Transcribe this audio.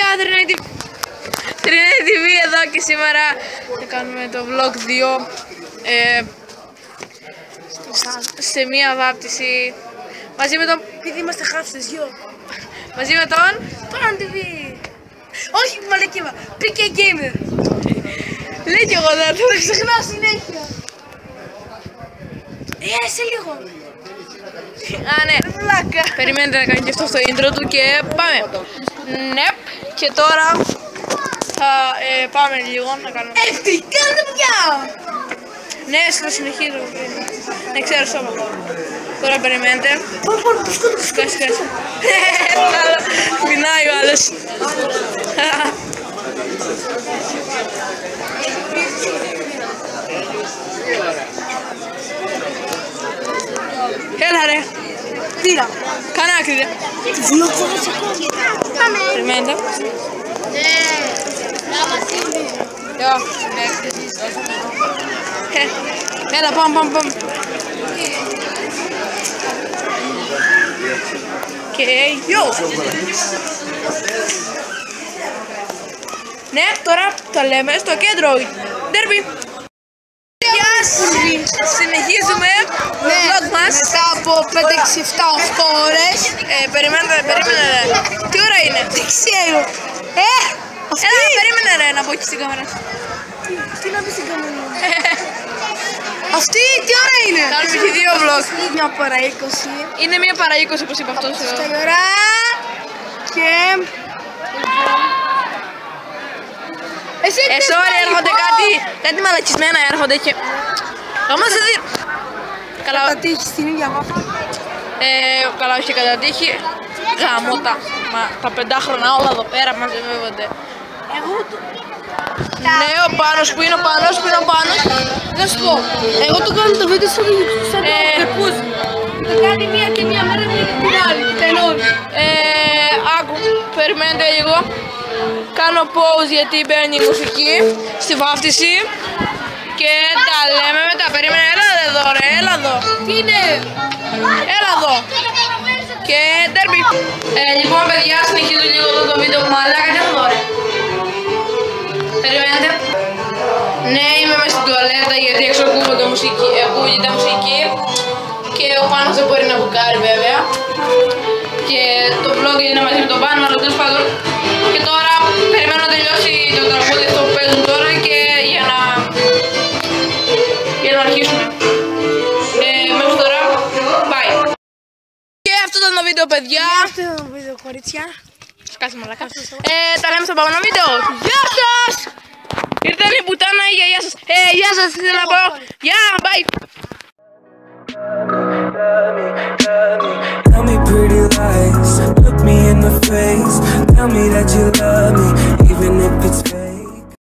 παιδιά, Τρινέτη TV εδώ και σήμερα θα κάνουμε το vlog 2 σε μία βάπτιση μαζί με τον... Επειδή είμαστε χάφτες, γιο. Μαζί με τον... Pan TV. Όχι, μαλακίβα. PK Gamer. Λέει κι εγώ δεν Το ξεχνάω συνέχεια. Σε λίγο. Α, ναι. Βλάκα. Περιμένετε να κάνει και αυτό στο intro του και πάμε. Ναι. Και τώρα θα πάμε λίγο να κάνουμε... Τι κάνετε πια. Ναι, στο συνεχίζω. Δεν ξέρω σώμα. Τώρα περιμένετε. Σκάσει. Πεινάει ο άλλος. Έλα ρε. Τira. Κάνε άκρη ρε. Περιμένετε. Έλα πάμε. Και γιο. Ναι, τώρα το λέμε στο κέντρο. Derby. Συνεχίζουμε με το vlog μας. Μετά από 5, 6, 7, 8 ώρες. Περίμενε. Τι ώρα είναι? Δεν ξέρω. Περίμενε ρε να πω και στην κάμερα. Τι να πεις στην κάμερα. Αυτή τι ώρα είναι? Κάνουμε και 2 vlog. Μια παρά 20. Είναι μια παρά 20 όπως είπα αυτός. Αυτά η ώρα. Και... Sorry, έρχονται κάτι μαλακισμένα έρχονται και... Όμως δεν δει... Καλά... Κατά τύχη στην ίδια μάπα. Καλά, όχι κατά τύχη. Γαμώτα. Μα τα 5χρονα όλα εδώ πέρα μαζεύονται. Εγώ το... Ναι, ο Πάνος που είναι ο Πάνος. Να σου πω, εγώ το κάνω το βίντεο σαν το πεπούζι. Το κάνει μία και μία μέρα και την άλλη. Τελώνει. Άκου, περιμένετε λίγο. Κάνω pause γιατί μπαίνει η μουσική στη βάφτιση. Και τα λέμε μετά. Περίμενε, έλα εδώ ρε, έλα εδώ. Τι είναι? Έλα εδώ. Και derby. Λοιπόν παιδιά, συνεχίζω λίγο εδώ το βίντεο. Μαλάκα τι εδώ ρε. Περιμένετε. Ναι, είμαι μέσα στην τουαλέτα γιατί έξω ακούγεται μουσική. Και ο Πάνος δεν μπορεί να μπουκάρει βέβαια. Και το vlog είναι μαζί με τον Πάνο, αλλά τέλος πάντων. Και τώρα περιμένω να τελειώσει το τραγούδι αυτό που παίζουν τώρα και για να αρχίσουμε. Μέχρι τώρα, bye. Και αυτό ήταν το βίντεο παιδιά. Αυτό ήταν το βίντεο κορίτσια. Σκάσε μαλακά. Τα λέμε στο επόμενο βίντεο. Γεια σας! Ήρθαν η πουτάνα ή η γιαγιά σας. Γεια σας, ήθελα να πω. Γεια, bye. Tell me pretty lies, look me in the face, tell me that you love me.